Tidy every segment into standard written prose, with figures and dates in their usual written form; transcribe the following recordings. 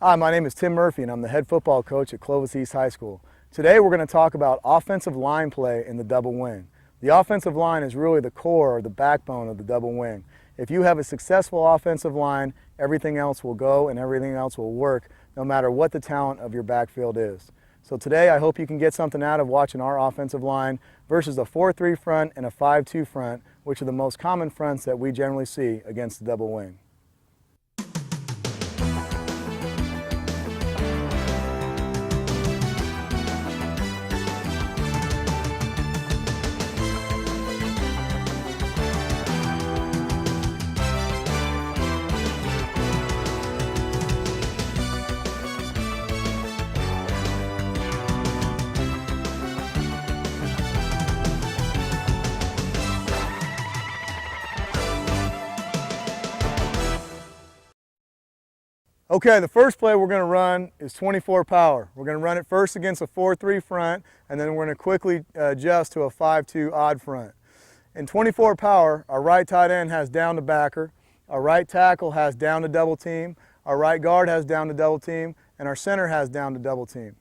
Hi, my name is Tim Murphy and I'm the head football coach at Clovis East High School. Today we're going to talk about offensive line play in the double wing. The offensive line is really the core or the backbone of the double wing. If you have a successful offensive line, everything else will go and everything else will work no matter what the talent of your backfield is. So today I hope you can get something out of watching our offensive line versus a 4-3 front and a 5-2 front, which are the most common fronts that we generally see against the double wing. Okay, the first play we're going to run is 24 power. We're going to run it first against a 4-3 front, and then we're going to quickly adjust to a 5-2 odd front. In 24 power, our right tight end has down to backer, our right tackle has down to double team, our right guard has down to double team, and our center has down to double team.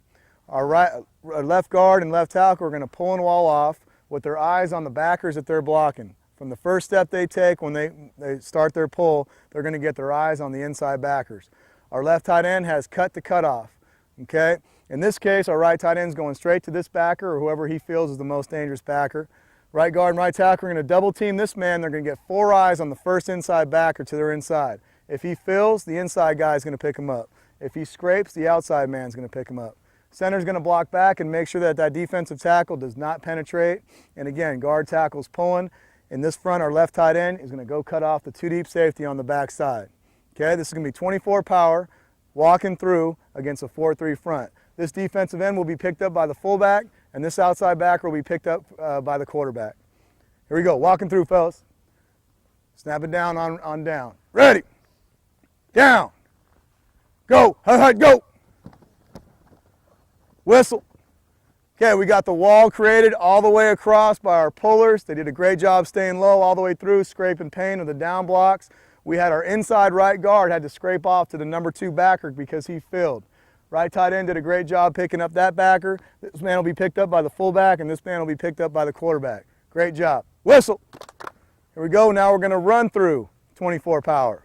Our left guard and left tackle are going to pull and wall off with their eyes on the backers that they're blocking. From the first step they take when they start their pull, they're going to get their eyes on the inside backers. Our left tight end has cut to cut off, okay? In this case, our right tight end is going straight to this backer or whoever he feels is the most dangerous backer. Right guard and right tackle are going to double team this man. They're going to get 4 eyes on the first inside backer to their inside. If he fills, the inside guy is going to pick him up. If he scrapes, the outside man is going to pick him up. Center's going to block back and make sure that that defensive tackle does not penetrate. And again, guard tackle's pulling. In this front, our left tight end is going to go cut off the 2 deep safety on the back side. Okay, this is going to be 24 power, walking through against a 4-3 front. This defensive end will be picked up by the fullback, and this outside backer will be picked up by the quarterback. Here we go, walking through, fellas. Snap it down on down. Ready, down, go, hut, go. Whistle. Okay, we got the wall created all the way across by our pullers. They did a great job staying low all the way through, scraping pain of the down blocks. We had our inside right guard had to scrape off to the number 2 backer because he filled. Right tight end did a great job picking up that backer. This man will be picked up by the fullback, and this man will be picked up by the quarterback. Great job. Whistle. Here we go. Now we're going to run through 24 power.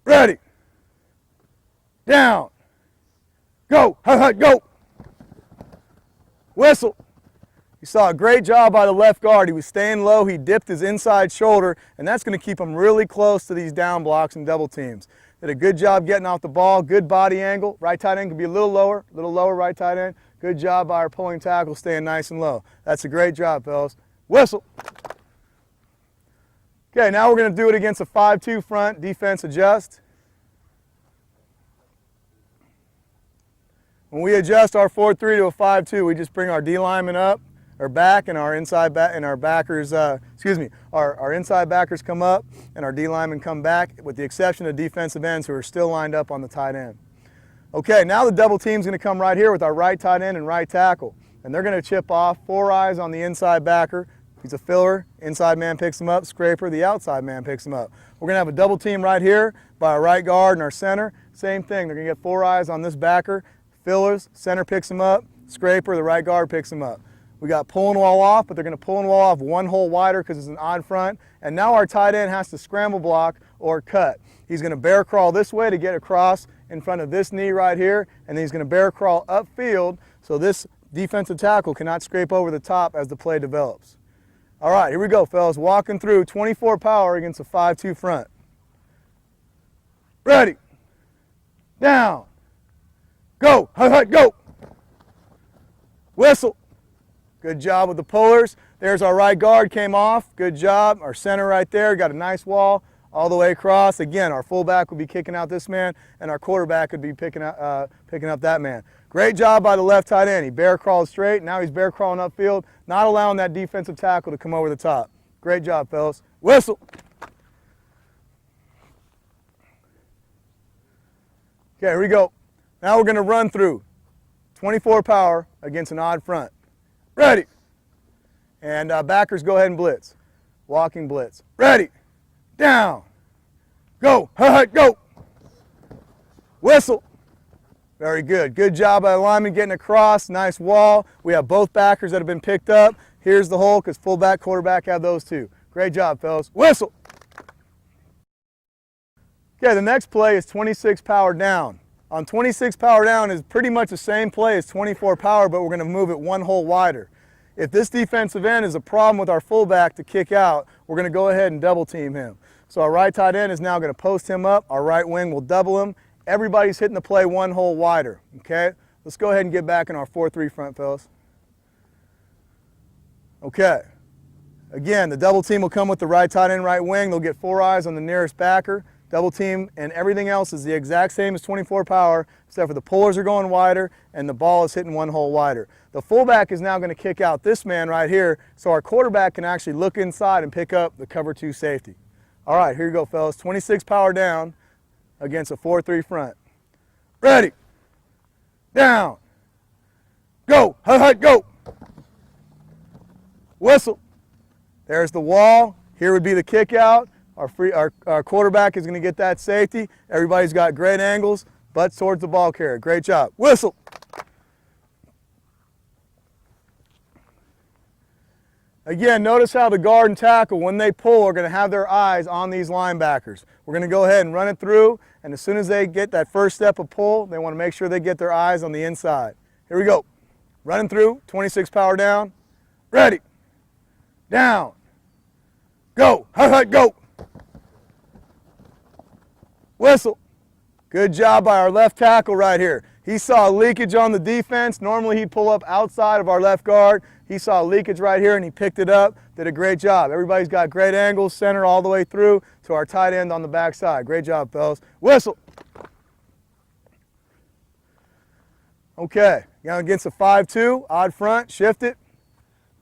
Ready. Down. Go. Hut, go. Whistle. You saw a great job by the left guard. He was staying low. He dipped his inside shoulder, and that's going to keep him really close to these down blocks and double teams. Did a good job getting off the ball, good body angle. Right tight end can be a little lower right tight end. Good job by our pulling tackle staying nice and low. That's a great job, fellas. Whistle. Okay, now we're going to do it against a 5-2 front, defense adjust. When we adjust our 4-3 to a 5-2, we just bring our D lineman up, or back, and our inside back and our backers, our inside backers come up and our D linemen come back, with the exception of defensive ends who are still lined up on the tight end. Okay, now the double team's going to come right here with our right tight end and right tackle, and they're going to chip off 4 eyes on the inside backer. He's a filler, inside man picks him up, scraper, the outside man picks him up. We're going to have a double team right here by our right guard and our center. Same thing, they're going to get 4 eyes on this backer, fillers, center picks him up, scraper, the right guard picks him up. We got pull and wall off, but they're going to pull and wall off 1 hole wider because it's an odd front. And now our tight end has to scramble block or cut. He's going to bear crawl this way to get across in front of this knee right here, and then he's going to bear crawl upfield so this defensive tackle cannot scrape over the top as the play develops. All right, here we go, fellas. Walking through 24 power against a 5-2 front. Ready. Down. Go. Hut, go. Whistle. Good job with the pullers. There's our right guard, came off. Good job. Our center right there, got a nice wall all the way across. Again, our fullback would be kicking out this man, and our quarterback would be picking up that man. Great job by the left tight end. He bear crawled straight. Now he's bear crawling upfield, not allowing that defensive tackle to come over the top. Great job, fellas. Whistle. Okay, here we go. Now we're going to run through 24 power against an odd front. Ready. And backers go ahead and blitz. Walking blitz. Ready. Down. Go. Hut, go. Whistle. Very good. Good job by the lineman getting across. Nice wall. We have both backers that have been picked up. Here's the hole because fullback, quarterback have those too. Great job, fellas. Whistle. Okay, the next play is 26 power down. On 26 power down is pretty much the same play as 24 power, but we're going to move it one hole wider. If this defensive end is a problem with our fullback to kick out, we're going to go ahead and double team him. So our right tight end is now going to post him up. Our right wing will double him. Everybody's hitting the play one hole wider, okay? Let's go ahead and get back in our 4-3 front, fellas. Okay. Again, the double team will come with the right tight end, right wing. They'll get 4 eyes on the nearest backer. Double team, and everything else is the exact same as 24 power, except for the pullers are going wider and the ball is hitting one hole wider. The fullback is now going to kick out this man right here, so our quarterback can actually look inside and pick up the cover 2 safety. All right, here you go, fellas. 26 power down against a 4-3 front. Ready. Down. Go. Hut, go. Whistle. There's the wall. Here would be the kick out. Our quarterback is going to get that safety. Everybody's got great angles, butts towards the ball carrier. Great job. Whistle. Again, notice how the guard and tackle, when they pull, are going to have their eyes on these linebackers. We're going to go ahead and run it through, and as soon as they get that first step of pull, they want to make sure they get their eyes on the inside. Here we go. Running through, 26 power down. Ready. Down. Go. Hut, go. Whistle. Good job by our left tackle right here. He saw a leakage on the defense. Normally he'd pull up outside of our left guard. He saw a leakage right here and he picked it up. Did a great job. Everybody's got great angles, center all the way through to our tight end on the backside. Great job, fellas. Whistle. Okay, now against a 5-2, odd front, shift it.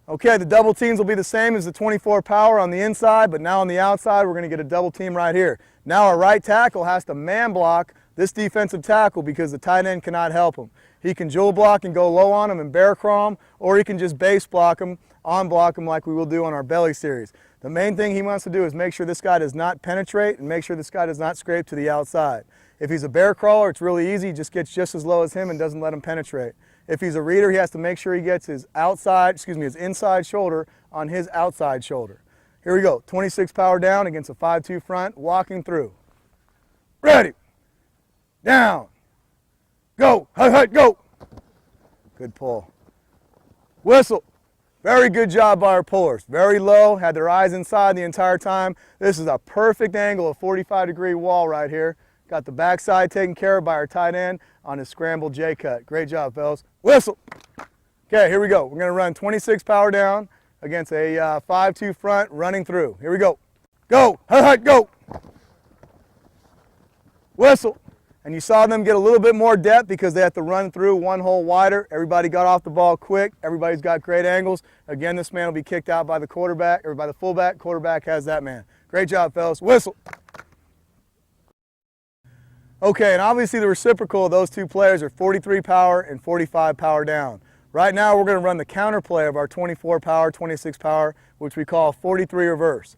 Okay, the double teams will be the same as the 24 power on the inside, but now on the outside, we're going to get a double team right here. Now our right tackle has to man block this defensive tackle because the tight end cannot help him. He can jewel block and go low on him and bear crawl him, or he can just base block him, on block him like we will do on our belly series. The main thing he wants to do is make sure this guy does not penetrate and make sure this guy does not scrape to the outside. If he's a bear crawler, it's really easy, just gets just as low as him and doesn't let him penetrate. If he's a reader, he has to make sure he gets his his inside shoulder on his outside shoulder. Here we go, 26 power down against a 5-2 front, walking through. Ready, down, go, hut, go. Good pull. Whistle. Very good job by our pullers. Very low, had their eyes inside the entire time. This is a perfect angle, a 45-degree wall right here. Got the backside taken care of by our tight end on his scrambled J-cut. Great job, fellas. Whistle. Okay, here we go. We're going to run 26 power down against a 5-2 front, running through. Here we go. Go. Hut, go. Whistle. And you saw them get a little bit more depth because they had to run through one hole wider. Everybody got off the ball quick. Everybody's got great angles. Again, this man will be kicked out by the quarterback or by the fullback. Quarterback has that man. Great job, fellas. Whistle. Okay, and obviously the reciprocal of those two players are 43 power and 45 power down. Right now we're going to run the counter play of our 24 power, 26 power, which we call 43 reverse.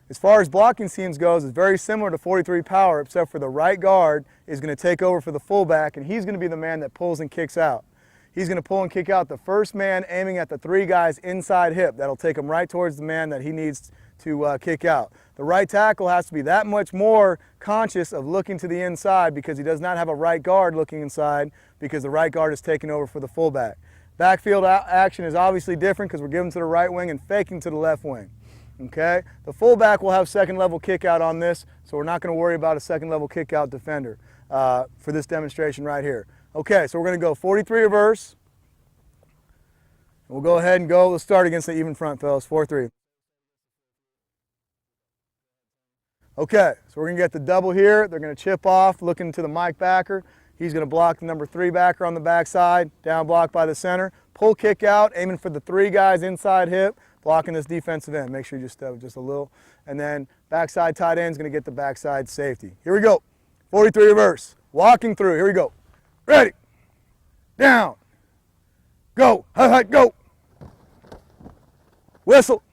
As far as blocking schemes goes, it's very similar to 43 power, except for the right guard is going to take over for the fullback, and he's going to be the man that pulls and kicks out. He's going to pull and kick out the first man aiming at the 3 guys inside hip. That'll take him right towards the man that he needs to kick out. The right tackle has to be that much more conscious of looking to the inside because he does not have a right guard looking inside because the right guard is taking over for the fullback. Backfield action is obviously different because we're giving to the right wing and faking to the left wing. Okay? The fullback will have second level kick out on this, so we're not going to worry about a second level kick out defender for this demonstration right here. Okay, so we're going to go 43 reverse. We'll go ahead and go. Let's start against the even front, fellas. 4-3. Okay, so we're going to get the double here. They're going to chip off, looking to the Mike backer. He's going to block the number 3 backer on the backside, down block by the center. Pull kick out, aiming for the 3 guys inside hip, blocking this defensive end. Make sure you just step just a little. And then backside tight end is going to get the backside safety. Here we go. 43 reverse. Walking through. Here we go. Ready. Down. Go. Hut, go. Whistle.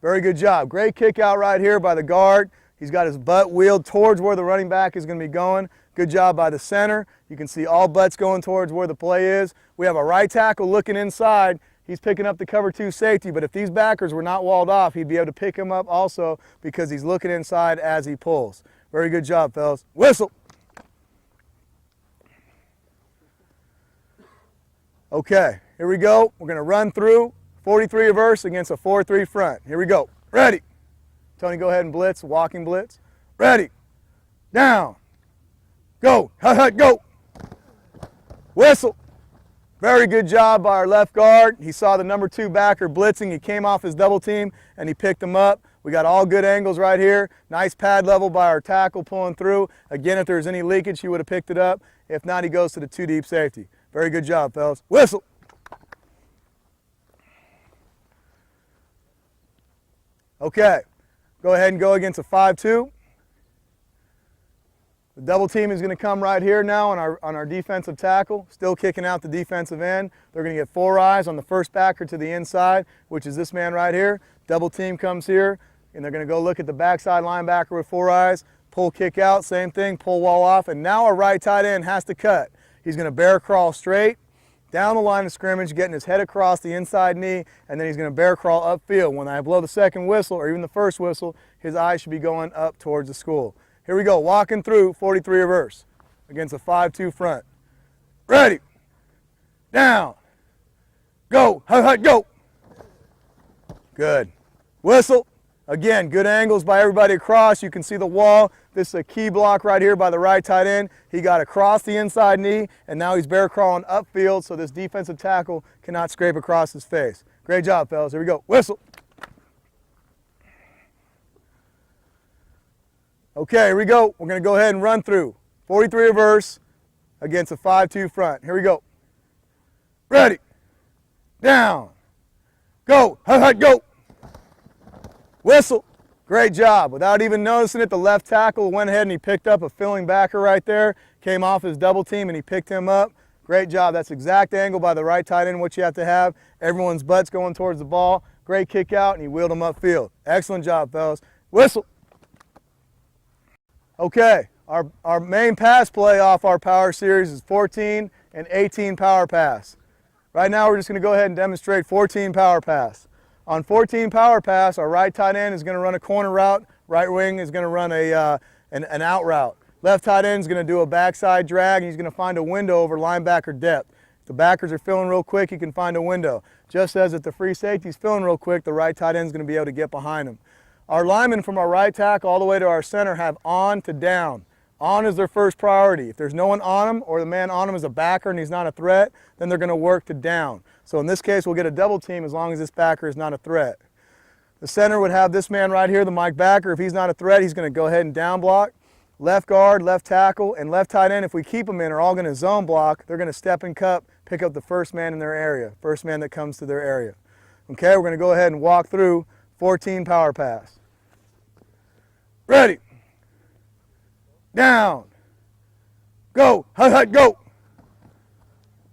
Very good job. Great kick out right here by the guard. He's got his butt wheeled towards where the running back is going to be going. Good job by the center. You can see all butts going towards where the play is. We have a right tackle looking inside. He's picking up the cover 2 safety, but if these backers were not walled off, he'd be able to pick him up also because he's looking inside as he pulls. Very good job, fellas. Whistle. Okay, here we go. We're going to run through 43 reverse against a 4-3 front. Here we go. Ready. Tony, go ahead and blitz, walking blitz. Ready. Down. Go. Hut, hut, go. Whistle. Very good job by our left guard. He saw the number 2 backer blitzing. He came off his double team and he picked him up. We got all good angles right here. Nice pad level by our tackle pulling through. Again, if there's any leakage, he would have picked it up. If not, he goes to the 2 deep safety. Very good job, fellas. Whistle. Okay, go ahead and go against a 5-2. The double team is going to come right here now on our defensive tackle, still kicking out the defensive end. They're going to get 4 eyes on the first backer to the inside, which is this man right here. Double team comes here, and they're going to go look at the backside linebacker with 4 eyes. Pull, kick out, same thing, pull wall off, and now our right tight end has to cut. He's going to bear crawl straight down the line of scrimmage, getting his head across the inside knee, and then he's going to bear crawl upfield. When I blow the second whistle, or even the first whistle, his eyes should be going up towards the school. Here we go, walking through 43 reverse against a 5-2 front. Ready, down, go, hut, hut, go. Good. Whistle. Again, good angles by everybody across. You can see the wall. This is a key block right here by the right tight end. He got across the inside knee, and now he's bear crawling upfield so this defensive tackle cannot scrape across his face. Great job, fellas. Here we go. Whistle. Okay, here we go. We're going to go ahead and run through 43 reverse against a 5-2 front. Here we go. Ready. Down. Go. Hut, hut, go. Whistle. Great job. Without even noticing it, the left tackle went ahead and he picked up a filling backer right there, came off his double team and he picked him up. Great job. That's exact angle by the right tight end, what you have to have. Everyone's butt's going towards the ball. Great kick out, and he wheeled him upfield. Excellent job, fellas. Whistle. Okay, our main pass play off our power series is 14 and 18 power pass. Right now we're just going to go ahead and demonstrate 14 power pass. On 14 power pass, our right tight end is going to run a corner route, right wing is going to run an out route. Left tight end is going to do a backside drag, and he's going to find a window over linebacker depth. If the backers are filling real quick, he can find a window. Just as if the free safety is filling real quick, the right tight end is going to be able to get behind him. Our linemen from our right tackle all the way to our center have on to down. On is their first priority. If there's no one on him or the man on him is a backer and he's not a threat, then they're going to work to down. So in this case, we'll get a double team as long as this backer is not a threat. The center would have this man right here, the Mike backer. If he's not a threat, he's going to go ahead and down block. Left guard, left tackle, and left tight end, if we keep them in, are all going to zone block. They're going to step and cup, pick up the first man in their area, first man that comes to their area. Okay, we're going to go ahead and walk through 14 power pass. Ready. Down. Go. Hut, hut, go.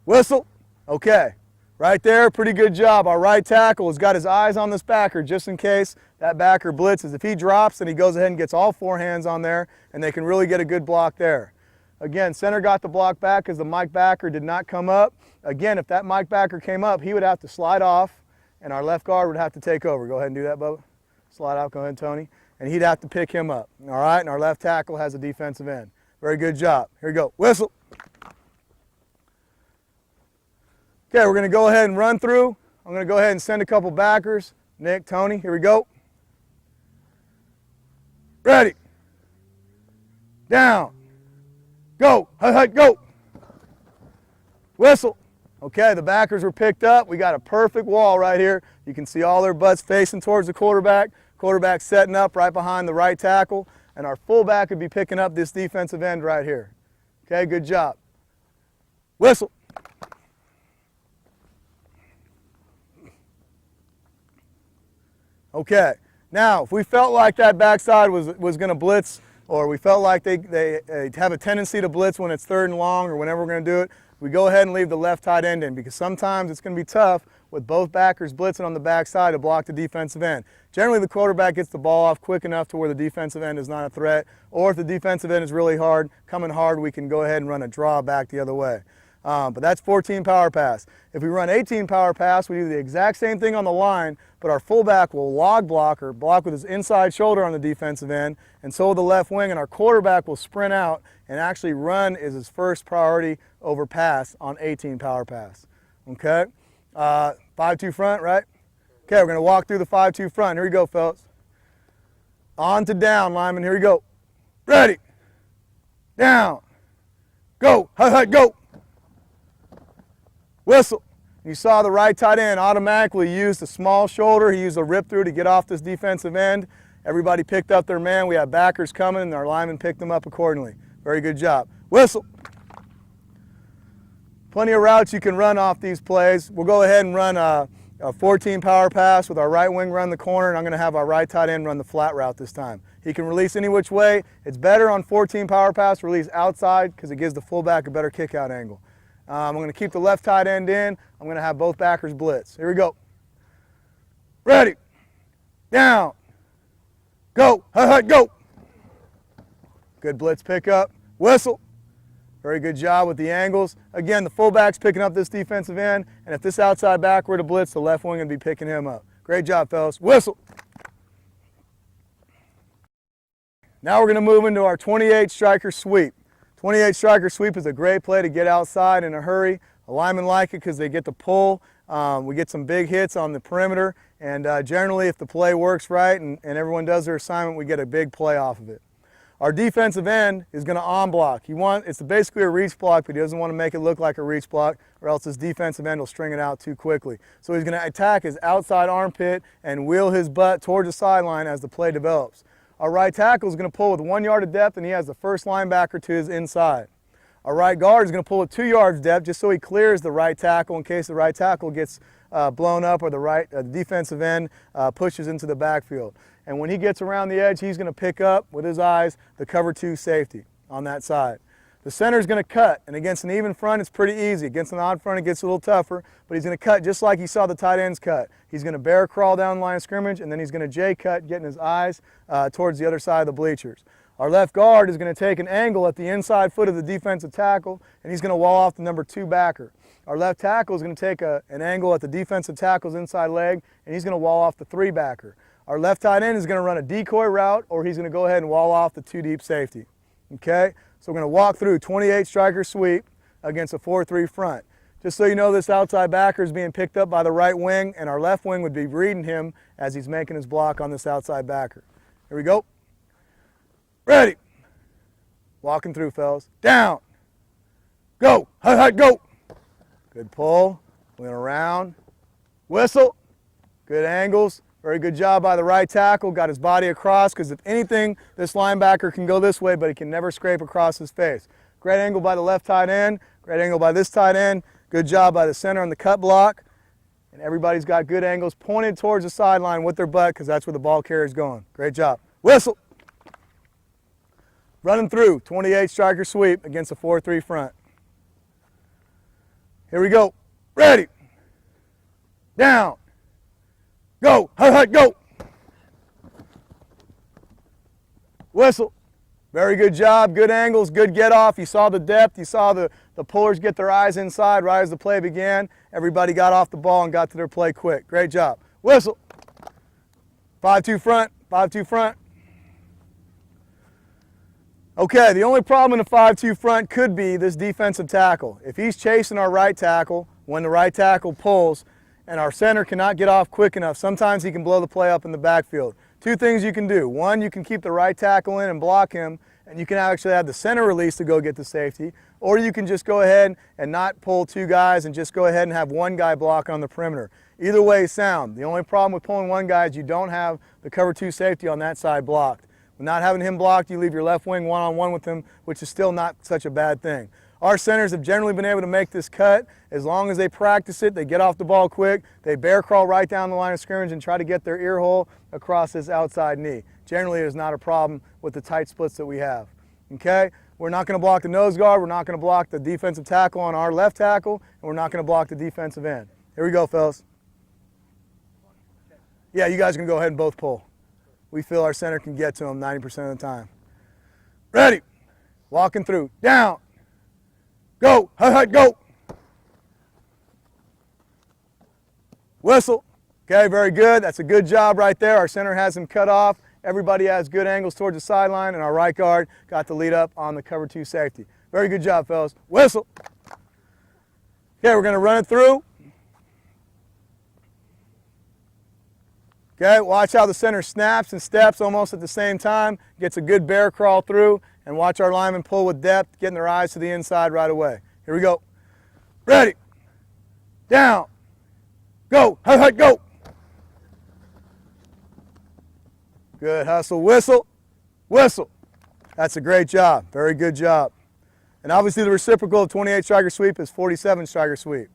Whistle. Okay. Right there, pretty good job. Our right tackle has got his eyes on this backer just in case that backer blitzes. If he drops, then he goes ahead and gets all 4 hands on there, and they can really get a good block there. Again, center got the block back because the Mike backer did not come up. Again, if that Mike backer came up, he would have to slide off, and our left guard would have to take over. Go ahead and do that, Bubba. Slide out. Go ahead, Tony. And he'd have to pick him up. All right, and our left tackle has a defensive end. Very good job. Here we go. Whistle. Okay, we're going to go ahead and run through. I'm going to go ahead and send a couple backers. Nick, Tony, here we go. Ready. Down. Go. Hut, hut, go. Whistle. Okay, the backers were picked up. We got a perfect wall right here. You can see all their butts facing towards the quarterback. Quarterback setting up right behind the right tackle. And our fullback would be picking up this defensive end right here. Okay, good job. Whistle. Okay, now if we felt like that backside was going to blitz, or we felt like they have a tendency to blitz when it's 3rd and long or whenever we're going to do it, we go ahead and leave the left tight end in, because sometimes it's going to be tough with both backers blitzing on the backside to block the defensive end. Generally, the quarterback gets the ball off quick enough to where the defensive end is not a threat, or if the defensive end is really coming hard, we can go ahead and run a draw back the other way. But that's 14 power pass. If we run 18 power pass, we do the exact same thing on the line, but our fullback will log block or block with his inside shoulder on the defensive end, and so will the left wing, and our quarterback will sprint out and actually run is his first priority over pass on 18 power pass. Okay? 5-2 front, right? Okay, we're going to walk through the 5-2 front. Here we go, fellas. On to down, lineman. Here we go. Ready. Down. Go. Hut, hut, go. Whistle. You saw the right tight end automatically use the small shoulder. He used a rip through to get off this defensive end. Everybody picked up their man. We have backers coming, and our linemen picked them up accordingly. Very good job. Whistle. Plenty of routes you can run off these plays. We'll go ahead and run a 14 power pass with our right wing run the corner, and I'm going to have our right tight end run the flat route this time. He can release any which way. It's better on 14 power pass to release outside because it gives the fullback a better kick out angle. I'm going to keep the left tight end in. I'm going to have both backers blitz. Here we go. Ready. Down. Go. Hut, hut, go. Good blitz pickup. Whistle. Very good job with the angles. Again, the fullback's picking up this defensive end, and if this outside back were to blitz, the left wing would be picking him up. Great job, fellas. Whistle. Now we're going to move into our 28 striker sweep. 28 striker sweep is a great play to get outside in a hurry. The linemen like it because they get to pull. We get some big hits on the perimeter, and generally if the play works right and everyone does their assignment, we get a big play off of it. Our defensive end is going to on block. It's basically a reach block, but he doesn't want to make it look like a reach block or else his defensive end will string it out too quickly. So he's going to attack his outside armpit and wheel his butt towards the sideline as the play develops. Our right tackle is going to pull with 1 yard of depth, and he has the first linebacker to his inside. Our right guard is going to pull with 2 yards depth just so he clears the right tackle in case the right tackle gets blown up or the defensive end pushes into the backfield. And when he gets around the edge, he's going to pick up with his eyes the cover 2 safety on that side. The center is going to cut, and against an even front, it's pretty easy. Against an odd front, it gets a little tougher, but he's going to cut just like you saw the tight ends cut. He's going to bear crawl down the line of scrimmage, and then he's going to J cut, getting his eyes towards the other side of the bleachers. Our left guard is going to take an angle at the inside foot of the defensive tackle, and he's going to wall off the number 2 backer. Our left tackle is going to take an angle at the defensive tackle's inside leg, and he's going to wall off the 3 backer. Our left tight end is going to run a decoy route, or he's going to go ahead and wall off the 2 deep safety. Okay? So we're going to walk through 28 striker sweep against a 4-3 front. Just so you know, this outside backer is being picked up by the right wing, and our left wing would be reading him as he's making his block on this outside backer. Here we go. Ready. Walking through, fellas. Down. Go. Hut, hut, go. Good pull. Went around. Whistle. Good angles. Very good job by the right tackle. Got his body across because if anything, this linebacker can go this way, but he can never scrape across his face. Great angle by the left tight end. Great angle by this tight end. Good job by the center on the cut block. And everybody's got good angles pointed towards the sideline with their butt because that's where the ball carrier is going. Great job. Whistle. Running through 28 striker sweep against a 4-3 front. Here we go. Ready. Down. Go. Hut, hut, go. Whistle. Very good job. Good angles. Good get off. You saw the depth. You saw the pullers get their eyes inside right as the play began. Everybody got off the ball and got to their play quick. Great job. Whistle. 5-2 front. 5-2 front. Okay, the only problem in the 5-2 front could be this defensive tackle. If he's chasing our right tackle, when the right tackle pulls, and our center cannot get off quick enough, sometimes he can blow the play up in the backfield. 2 things you can do. 1, you can keep the right tackle in and block him, and you can actually have the center release to go get the safety, or you can just go ahead and not pull 2 guys and just go ahead and have 1 guy block on the perimeter. Either way is sound. The only problem with pulling 1 guy is you don't have the cover 2 safety on that side blocked. With not having him blocked, you leave your left wing one-on-one with him, which is still not such a bad thing. Our centers have generally been able to make this cut. As long as they practice it, they get off the ball quick, they bear crawl right down the line of scrimmage and try to get their ear hole across this outside knee. Generally, there's not a problem with the tight splits that we have. Okay? We're not going to block the nose guard, we're not going to block the defensive tackle on our left tackle, and we're not going to block the defensive end. Here we go, fellas. Yeah, you guys can go ahead and both pull. We feel our center can get to him 90% of the time. Ready. Walking through. Down. Go. Hut, hut, go. Whistle. Okay, very good. That's a good job right there. Our center has him cut off. Everybody has good angles towards the sideline, and our right guard got the lead up on the cover 2 safety. Very good job, fellas. Whistle. Okay, we're going to run it through. Okay, watch how the center snaps and steps almost at the same time, gets a good bear crawl through, and watch our linemen pull with depth, getting their eyes to the inside right away. Here we go. Ready. Down. Go. Hut, hut, go. Good hustle. Whistle. Whistle. That's a great job. Very good job. And obviously the reciprocal of 28 striker sweep is 47 striker sweep.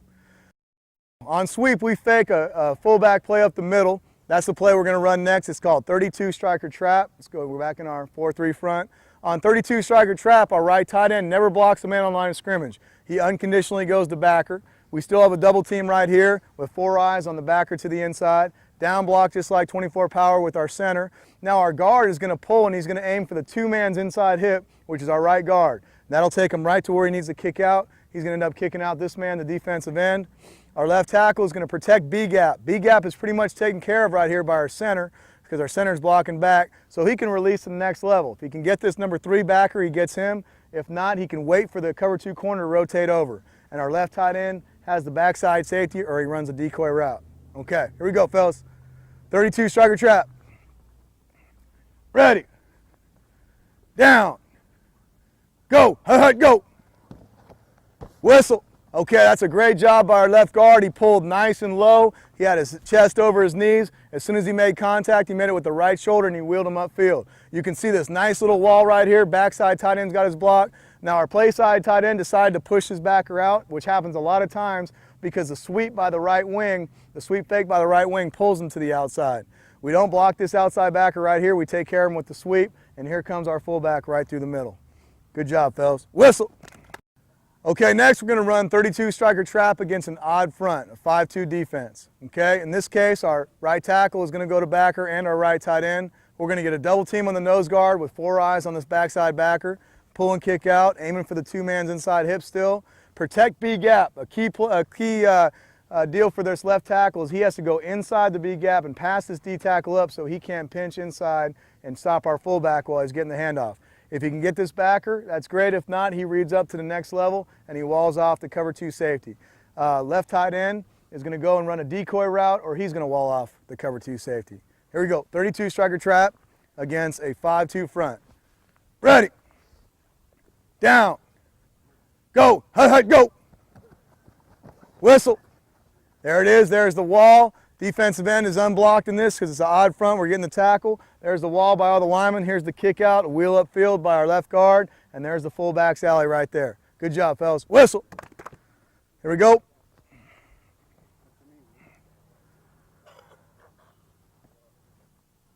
On sweep, we fake a fullback play up the middle. That's the play we're going to run next. It's called 32 striker trap. Let's go. We're back in our 4-3 front. On 32 striker trap, our right tight end never blocks a man on line of scrimmage. He unconditionally goes to backer. We still have a double team right here with 4 eyes on the backer to the inside. Down block just like 24 power with our center. Now our guard is going to pull and he's going to aim for the 2-man's inside hip, which is our right guard. That'll take him right to where he needs to kick out. He's going to end up kicking out this man, the defensive end. Our left tackle is going to protect B-gap. B-gap is pretty much taken care of right here by our center because our center is blocking back, so he can release to the next level. If he can get this number 3 backer, he gets him. If not, he can wait for the cover 2 corner to rotate over. And our left tight end has the backside safety or he runs a decoy route. Okay, here we go, fellas. 32 striker trap. Ready. Down. Go. Hut, hut, go. Whistle. Okay, that's a great job by our left guard. He pulled nice and low. He had his chest over his knees. As soon as he made contact, he made it with the right shoulder and he wheeled him upfield. You can see this nice little wall right here. Backside tight end's got his block. Now our play side tight end decided to push his backer out, which happens a lot of times because the sweep by the right wing, the sweep fake by the right wing pulls him to the outside. We don't block this outside backer right here. We take care of him with the sweep, and here comes our fullback right through the middle. Good job, fellas. Whistle. Okay, next we're going to run 32 striker trap against an odd front, a 5-2 defense. Okay, in this case, our right tackle is going to go to backer and our right tight end. We're going to get a double team on the nose guard with 4 eyes on this backside backer. Pull and kick out, aiming for the 2-man's inside hip still. Protect B gap. A key deal for this left tackle is he has to go inside the B gap and pass this D tackle up so he can't pinch inside and stop our fullback while he's getting the handoff. If he can get this backer, that's great. If not, he reads up to the next level and he walls off the cover 2 safety. Left tight end is going to go and run a decoy route or he's going to wall off the cover 2 safety. Here we go. 32 striker trap against a 5-2 front. Ready. Down. Go. Hut, hut, go. Whistle. There it is. There's the wall. Defensive end is unblocked in this because it's an odd front. We're getting the tackle. There's the wall by all the linemen. Here's the kick out, a wheel upfield by our left guard, and there's the fullback's alley right there. Good job, fellas. Whistle. Here we go.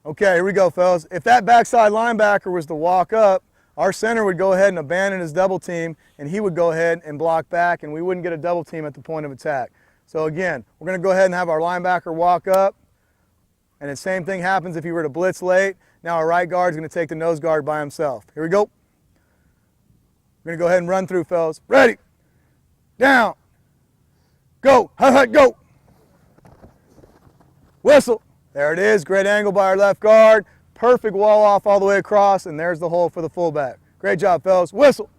Okay, here we go, fellas. If that backside linebacker was to walk up, our center would go ahead and abandon his double team, and he would go ahead and block back, and we wouldn't get a double team at the point of attack. So again, we're going to go ahead and have our linebacker walk up, and the same thing happens if he were to blitz late. Now our right guard is going to take the nose guard by himself. Here we go. We're going to go ahead and run through, fellas. Ready. Down. Go. Hut, hut, go. Whistle. There it is. Great angle by our left guard. Perfect wall off all the way across, and there's the hole for the fullback. Great job, fellas. Whistle.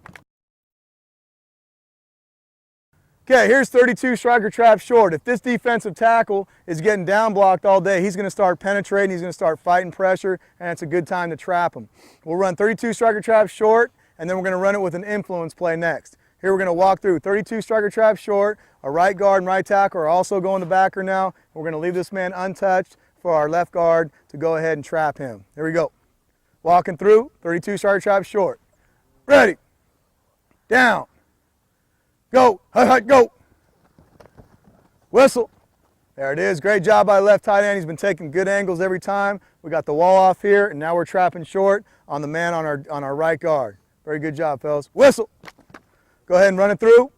Okay, here's 32 striker trap short. If this defensive tackle is getting down blocked all day, he's going to start penetrating, he's going to start fighting pressure, and it's a good time to trap him. We'll run 32 striker trap short, and then we're going to run it with an influence play next. Here we're going to walk through 32 striker trap short. Our right guard and right tackle are also going to backer now. We're going to leave this man untouched for our left guard to go ahead and trap him. Here we go. Walking through, 32 striker trap short. Ready. Down. Go. Hut, hut, go. Whistle. There it is. Great job by left tight end. He's been taking good angles every time. We got the wall off here, and now we're trapping short on the man on our right guard. Very good job, fellas. Whistle. Go ahead and run it through.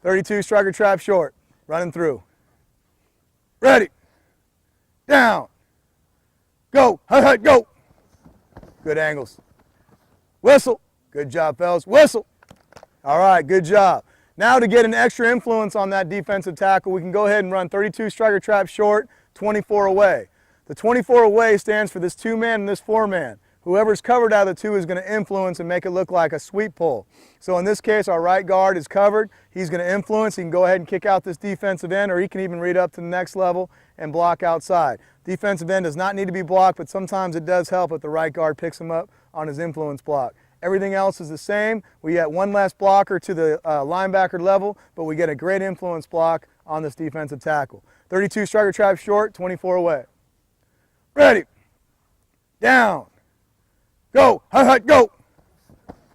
32 striker trap short. Running through. Ready. down, go, hut, hut, go. Good angles. Whistle. Good job, fellas. Whistle. All right, good job. Now to get an extra influence on that defensive tackle, we can go ahead and run 32 striker trap short, 24 away. The 24 away stands for this 2-man and this 4-man. Whoever's covered out of the 2 is going to influence and make it look like a sweep pull. So in this case, our right guard is covered. He's going to influence. He can go ahead and kick out this defensive end, or he can even read up to the next level and block outside. Defensive end does not need to be blocked, but sometimes it does help if the right guard picks him up on his influence block. Everything else is the same. We get one less blocker to the linebacker level, but we get a great influence block on this defensive tackle. 32 striker trap short, 24 away. Ready, down, go, hut, hut, go.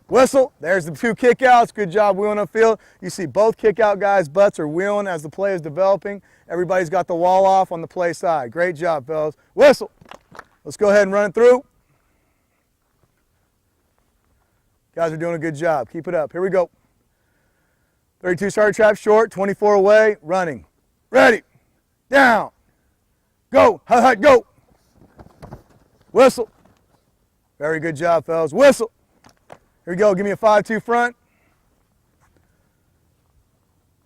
Whistle, there's the 2 kickouts. Good job wheeling upfield. You see both kickout guys' butts are wheeling as the play is developing. Everybody's got the wall off on the play side. Great job, fellas. Whistle. Let's go ahead and run it through. Guys are doing a good job. Keep it up. Here we go. 32 striker trap short, 24 away, running. Ready, down, go, hut, hut, go. Whistle. Very good job, fellas. Whistle. Here we go. Give me a 5-2 front.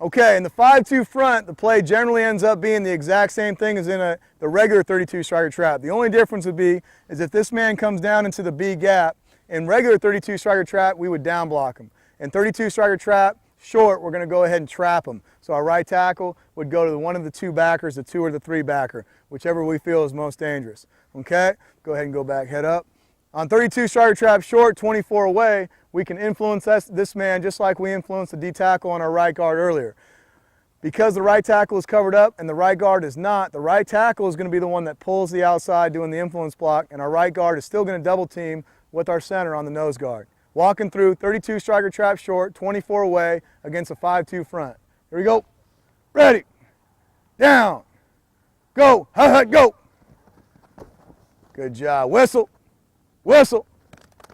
Okay, in the 5-2 front, the play generally ends up being the exact same thing as in the regular 32 striker trap. The only difference would be is if this man comes down into the B gap, in regular 32 striker trap, we would down block him. In 32 striker trap, short, we're going to go ahead and trap him. So our right tackle would go to one of the 2 backers, the 2 or the 3 backer, whichever we feel is most dangerous. Okay, go ahead and go back, head up. On 32 striker trap short, 24 away, we can influence this man just like we influenced the D tackle on our right guard earlier. Because the right tackle is covered up and the right guard is not, the right tackle is going to be the one that pulls the outside doing the influence block, and our right guard is still going to double team with our center on the nose guard. Walking through 32 striker trap short, 24 away against a 5-2 front. Here we go. Ready, down, go, hut, hut, go. Good job. Whistle, whistle.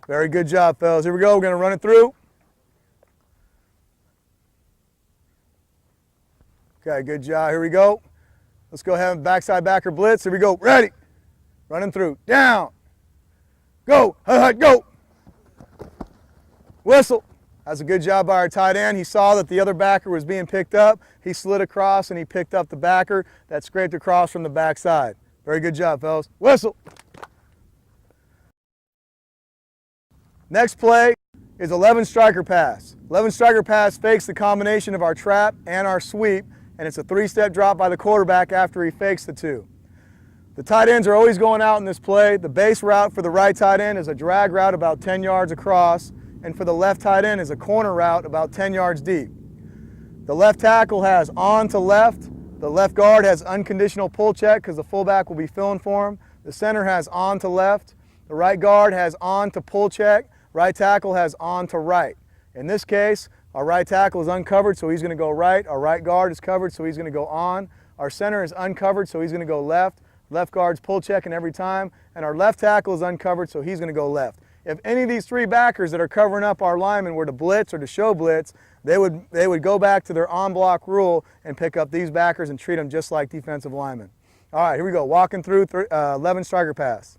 Very good job, fellas. Here we go. We're going to run it through. Okay, good job. Here we go. Let's go ahead and backside backer blitz. Here we go. Ready. Running through. Down. Go. Hut, hut, go. Whistle. That's a good job by our tight end. He saw that the other backer was being picked up. He slid across and he picked up the backer that scraped across from the backside. Very good job, fellas. Whistle. Next play is 11 striker pass. 11 striker pass fakes the combination of our trap and our sweep, and it's a 3-step drop by the quarterback after he fakes the 2. The tight ends are always going out in this play. The base route for the right tight end is a drag route about 10 yards across, and for the left tight end is a corner route about 10 yards deep. The left tackle has on to left. The left guard has unconditional pull check because the fullback will be filling for him. The center has on to left. The right guard has on to pull check. Right tackle has on to right. In this case, our right tackle is uncovered, so he's going to go right. Our right guard is covered, so he's going to go on. Our center is uncovered, so he's going to go left. Left guard's pull checking every time. And our left tackle is uncovered, so he's going to go left. If any of these 3 backers that are covering up our linemen were to blitz or to show blitz, they would go back to their on-block rule and pick up these backers and treat them just like defensive linemen. All right, here we go. Walking through 11 striker pass.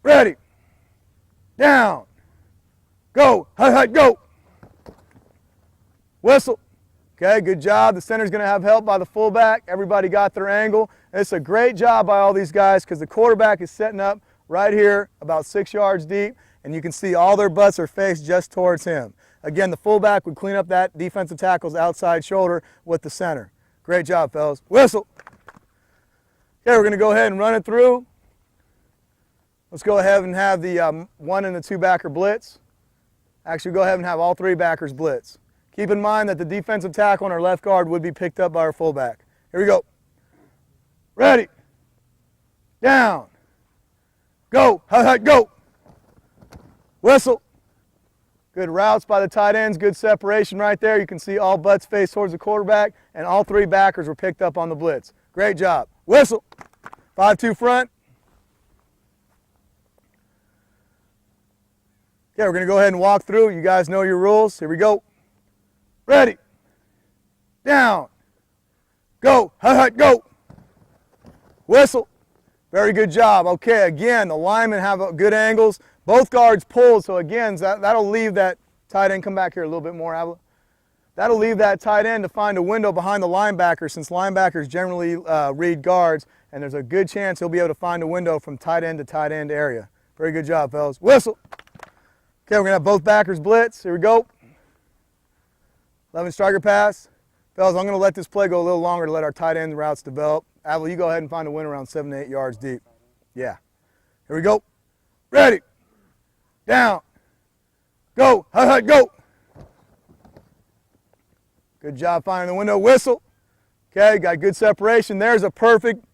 Ready. Down. Go. Hut, hut, go. Whistle. Okay, good job. The center's going to have help by the fullback. Everybody got their angle. It's a great job by all these guys because the quarterback is setting up right here about 6 yards deep, and you can see all their butts are faced just towards him. Again, the fullback would clean up that defensive tackle's outside shoulder with the center. Great job, fellas. Whistle. Okay, we're going to go ahead and run it through. Let's go ahead and have the 1 and the 2 backer blitz. Actually, go ahead and have all 3 backers blitz. Keep in mind that the defensive tackle on our left guard would be picked up by our fullback. Here we go. Ready. Down. Go. Hut, hut, go. Whistle. Good routes by the tight ends. Good separation right there. You can see all butts face towards the quarterback, and all 3 backers were picked up on the blitz. Great job. Whistle. 5-2 front. Okay, we're going to go ahead and walk through. You guys know your rules. Here we go. Ready. Down. Go. Hut, hut, go. Whistle. Very good job. Okay, again, the linemen have good angles. Both guards pulled, so again, that'll leave that tight end. Come back here a little bit more, Avila. That'll leave that tight end to find a window behind the linebacker, since linebackers generally read guards, and there's a good chance he'll be able to find a window from tight end to tight end area. Very good job, fellas. Whistle. Okay, we're going to have both backers blitz. Here we go. 11 striker pass. Fellas, I'm going to let this play go a little longer to let our tight end routes develop. Avila, you go ahead and find a window around 7 to 8 yards deep. Yeah. Here we go. Ready. Down. Go. Hut, hut, go. Good job finding the window. Whistle. Okay, got good separation. There's a perfect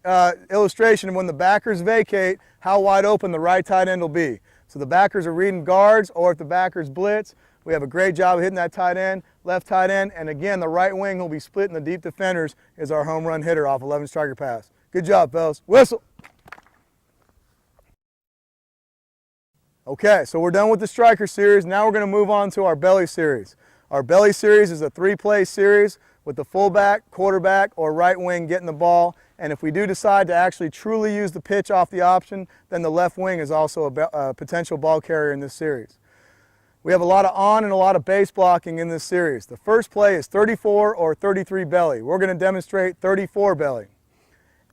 illustration of when the backers vacate, how wide open the right tight end will be. So the backers are reading guards, or if the backers blitz, we have a great job of hitting that tight end, left tight end, and again, the right wing will be splitting the deep defenders is our home run hitter off 11 striker pass. Good job, fellas. Whistle. Okay, so we're done with the striker series. Now we're going to move on to our belly series. Our belly series is a 3-play series with the fullback, quarterback, or right wing getting the ball. And if we do decide to actually truly use the pitch off the option, then the left wing is also a potential ball carrier in this series. We have a lot of on and a lot of base blocking in this series. The first play is 34 or 33 belly. We're going to demonstrate 34 belly.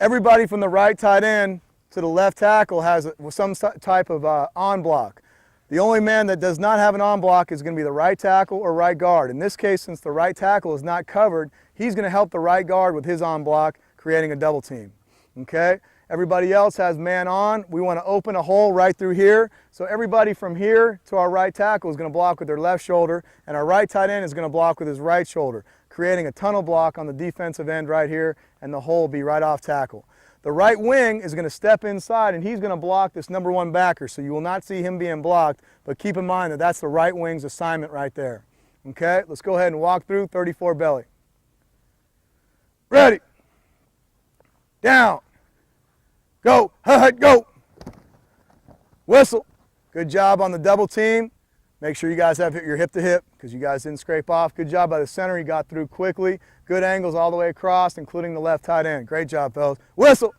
Everybody from the right tight end to the left tackle has some type of on block. The only man that does not have an on block is going to be the right tackle or right guard. In this case, since the right tackle is not covered, he's going to help the right guard with his on block, creating a double team. Okay? Everybody else has man on. We want to open a hole right through here. So everybody from here to our right tackle is going to block with their left shoulder, and our right tight end is going to block with his right shoulder, creating a tunnel block on the defensive end right here, and the hole will be right off tackle. The right wing is going to step inside, and he's going to block this number 1 backer, so you will not see him being blocked, but keep in mind that that's the right wing's assignment right there. Okay, let's go ahead and walk through 34 belly. Ready. Down. Go. Hut, hut, go. Whistle. Good job on the double team. Make sure you guys have your hip to hip because you guys didn't scrape off. Good job by the center. You got through quickly. Good angles all the way across, including the left tight end. Great job, fellas. Whistle.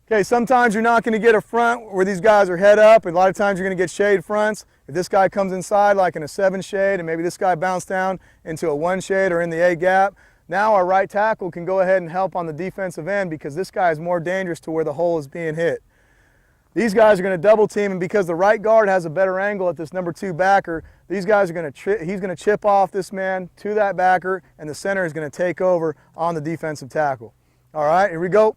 Okay, sometimes you're not going to get a front where these guys are head up, and a lot of times you're going to get shade fronts. If this guy comes inside like in a 7 shade, and maybe this guy bounced down into a 1 shade or in the A gap, now our right tackle can go ahead and help on the defensive end because this guy is more dangerous to where the hole is being hit. These guys are going to double team, and because the right guard has a better angle at this number 2 backer, these guys are going to he's going to chip off this man to that backer, and the center is going to take over on the defensive tackle. All right, here we go.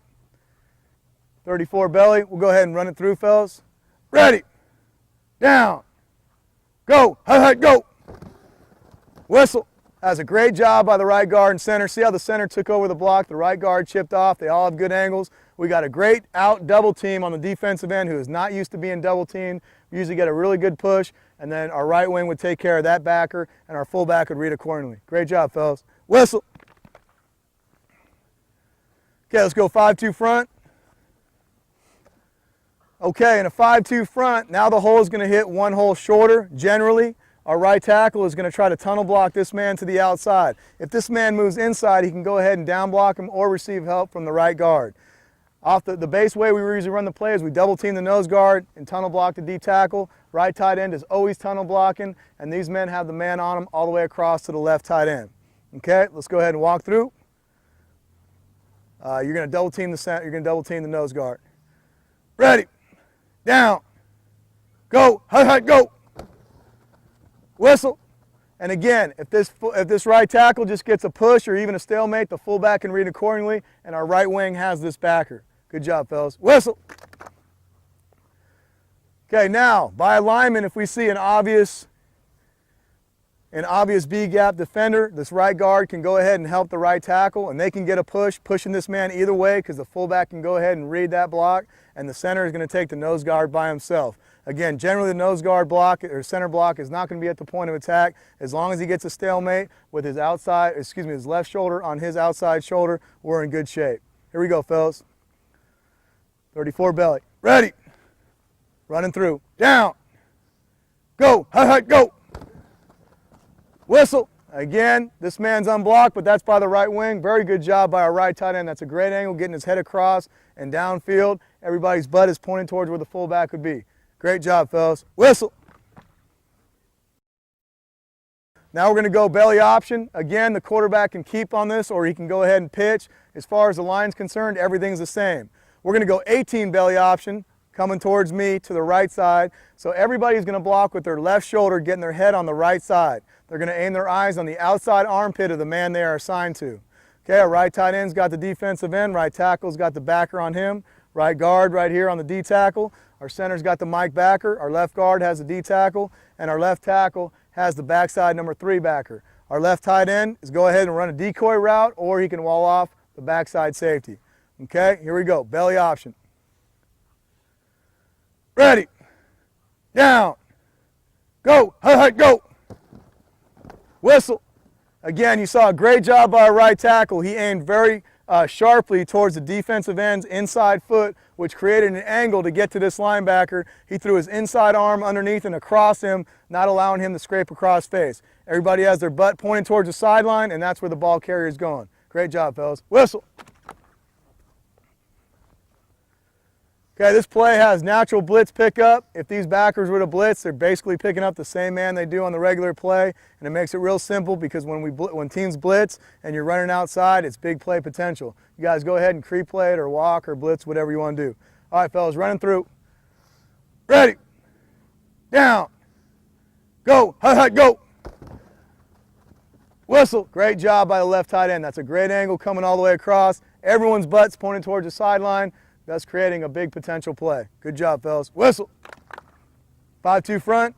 34 belly. We'll go ahead and run it through, fellas. Ready. Down. Go. Hut, hut, go. Whistle. That's a great job by the right guard and center. See how the center took over the block, the right guard chipped off. They all have good angles. We got a great out double team on the defensive end who is not used to being double teamed. We usually get a really good push, and then our right wing would take care of that backer, and our fullback would read accordingly. Great job, fellas. Whistle. Okay, let's go 5-2 front. Okay, in a 5-2 front, now the hole is going to hit 1 hole shorter. Generally, our right tackle is going to try to tunnel block this man to the outside. If this man moves inside, he can go ahead and down block him or receive help from the right guard. Off the base way we usually run the play is we double team the nose guard and tunnel block the D tackle. Right tight end is always tunnel blocking, and these men have the man on them all the way across to the left tight end. Okay, let's go ahead and walk through. You're going to double team the center. You're going to double team the nose guard. Ready. Down. Go. Hut, hut, go. Whistle. And again, if this right tackle just gets a push or even a stalemate, the fullback can read accordingly, and our right wing has this backer. Good job, fellas. Whistle. Okay, now, by alignment, if we see an obvious B-gap defender, this right guard can go ahead and help the right tackle, and they can get a push, pushing this man either way because the fullback can go ahead and read that block, and the center is going to take the nose guard by himself. Again, generally the nose guard block or center block is not going to be at the point of attack. As long as he gets a stalemate with his his left shoulder on his outside shoulder, we're in good shape. Here we go, fellas. 34 belly. Ready. Running through. Down. Go. Hut, hut, go. Whistle. Again, this man's unblocked, but that's by the right wing. Very good job by our right tight end. That's a great angle, getting his head across and downfield. Everybody's butt is pointing towards where the fullback would be. Great job, fellas. Whistle. Now we're going to go belly option. Again, the quarterback can keep on this, or he can go ahead and pitch. As far as the line's concerned, everything's the same. We're going to go 18 belly option, coming towards me to the right side. So everybody's going to block with their left shoulder, getting their head on the right side. They're going to aim their eyes on the outside armpit of the man they are assigned to. Okay, our right tight end's got the defensive end, right tackle's got the backer on him, right guard right here on the D tackle. Our center's got the Mike backer, our left guard has the D tackle, and our left tackle has the backside number 3 backer. Our left tight end is go ahead and run a decoy route, or he can wall off the backside safety. Okay, here we go, belly option. Ready, down, go, go. Whistle. Again, you saw a great job by our right tackle. He aimed very sharply towards the defensive end's inside foot, which created an angle to get to this linebacker. He threw his inside arm underneath and across him, not allowing him to scrape across face. Everybody has their butt pointing towards the sideline, and that's where the ball carrier is going. Great job, fellas. Whistle. Okay, this play has natural blitz pickup. If these backers were to blitz, they're basically picking up the same man they do on the regular play, and it makes it real simple because when teams blitz and you're running outside, it's big play potential. You guys go ahead and creep play it or walk or blitz, whatever you want to do. All right, fellas, running through. Ready, down, go, go. Whistle. Great job by the left tight end. That's a great angle coming all the way across. Everyone's butt's pointing towards the sideline. That's creating a big potential play. Good job, fellas. Whistle. 5-2 front.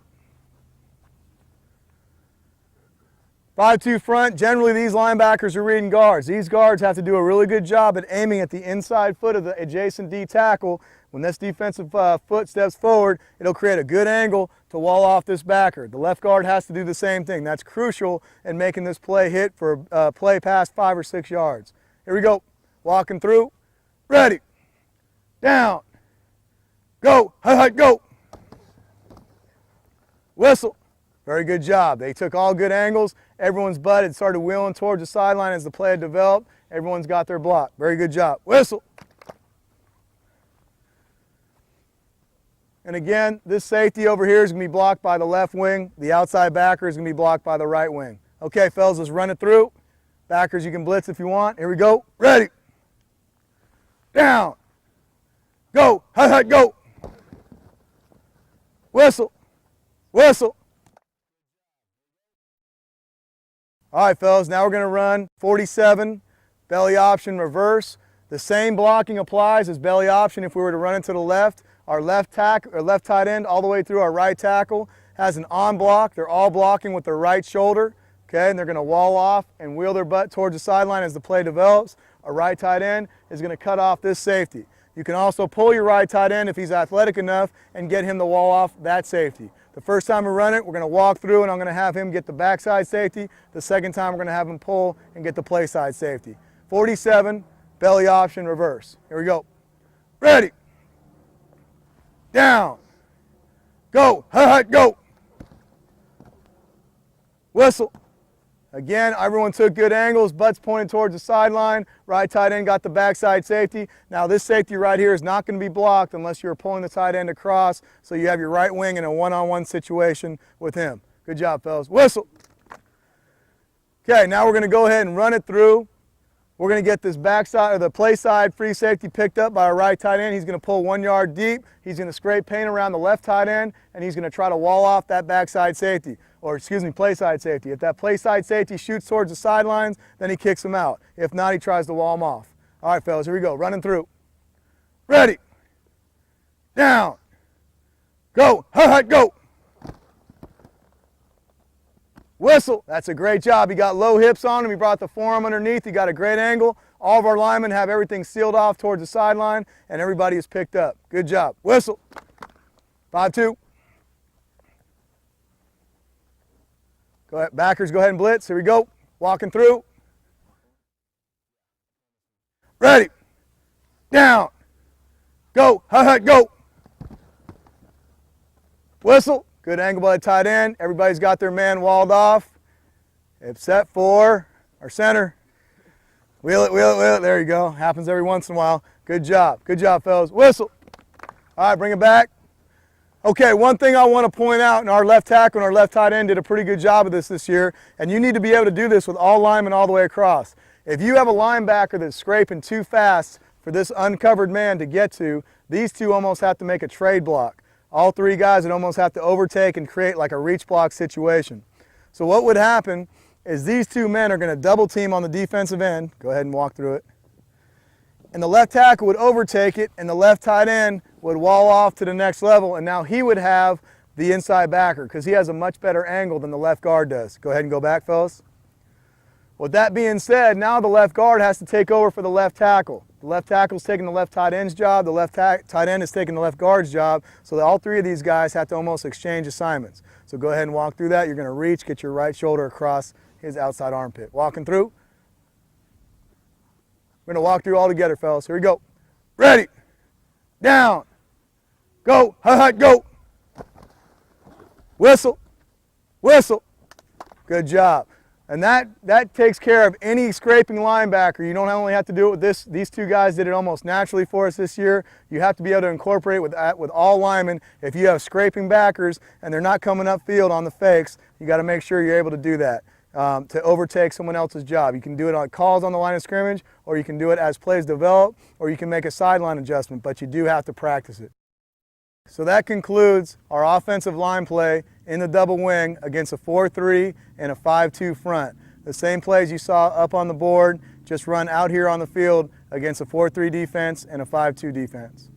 5-2 front. Generally, these linebackers are reading guards. These guards have to do a really good job at aiming at the inside foot of the adjacent D tackle. When this defensive foot steps forward, it'll create a good angle to wall off this backer. The left guard has to do the same thing. That's crucial in making this play hit for a play past 5 or 6 yards. Here we go. Walking through. Ready. Down, go, go. Whistle. Very good job. They took all good angles. Everyone's butt had started wheeling towards the sideline as the play had developed. Everyone's got their block. Very good job. Whistle. And again, this safety over here is going to be blocked by the left wing. The outside backer is going to be blocked by the right wing. Okay, fellas, let's run it through. Backers, you can blitz if you want. Here we go. Ready. Down. Go, go. Whistle, whistle. All right, fellas, now we're going to run 47, belly option reverse. The same blocking applies as belly option if we were to run it to the left. Our left tight end all the way through our right tackle has an on block. They're all blocking with their right shoulder, okay, and they're going to wall off and wheel their butt towards the sideline as the play develops. Our right tight end is going to cut off this safety. You can also pull your right tight end if he's athletic enough and get him to wall off that safety. The first time we run it, we're going to walk through and I'm going to have him get the backside safety. The second time, we're going to have him pull and get the play side safety. 47, belly option, reverse. Here we go. Ready. Down. Go. Go. Whistle. Again, everyone took good angles, butts pointed towards the sideline. Right tight end got the backside safety. Now this safety right here is not going to be blocked unless you're pulling the tight end across, so you have your right wing in a one-on-one situation with him. Good job, fellas. Whistle. Okay, now we're going to go ahead and run it through. We're going to get this backside or the play side free safety picked up by our right tight end. He's going to pull 1 yard deep. He's going to scrape paint around the left tight end, and he's going to try to wall off that backside safety. Or excuse me, play side safety. If that play side safety shoots towards the sidelines, then he kicks him out. If not, he tries to wall him off. All right, fellas, here we go. Running through. Ready. Down. Go. Go. Whistle. That's a great job. He got low hips on him. He brought the forearm underneath. He got a great angle. All of our linemen have everything sealed off towards the sideline, and everybody is picked up. Good job. Whistle. 5-2. Go ahead. Backers, go ahead and blitz. Here we go. Walking through. Ready. Down. Go. Go. Whistle. Good angle by the tight end. Everybody's got their man walled off. Set for our center. Wheel it, wheel it, wheel it. There you go. Happens every once in a while. Good job. Good job, fellas. Whistle. All right, bring it back. Okay, one thing I want to point out, and our left tackle and our left tight end did a pretty good job of this year, and you need to be able to do this with all linemen all the way across. If you have a linebacker that's scraping too fast for this uncovered man to get to, these two almost have to make a trade block. All three guys would almost have to overtake and create like a reach block situation. So what would happen is these two men are going to double team on the defensive end. Go ahead and walk through it. And the left tackle would overtake it, and the left tight end would wall off to the next level, and now he would have the inside backer because he has a much better angle than the left guard does. Go ahead and go back, fellas. With that being said, now the left guard has to take over for the left tackle. The left tackle is taking the left tight end's job, the left tight end is taking the left guard's job, so all three of these guys have to almost exchange assignments. So go ahead and walk through that. You're going to reach, get your right shoulder across his outside armpit. Walking through. We're going to walk through all together, fellas. Here we go. Ready. Down. Go. Hut, go. Whistle. Whistle. Good job. And that takes care of any scraping linebacker. You don't only have to do it with this. These two guys did it almost naturally for us this year. You have to be able to incorporate with all linemen. If you have scraping backers and they're not coming upfield on the fakes, you got to make sure you're able to do that. To overtake someone else's job. You can do it on calls on the line of scrimmage, or you can do it as plays develop, or you can make a sideline adjustment, but you do have to practice it. So that concludes our offensive line play in the double wing against a 4-3 and a 5-2 front. The same plays you saw up on the board, just run out here on the field against a 4-3 defense and a 5-2 defense.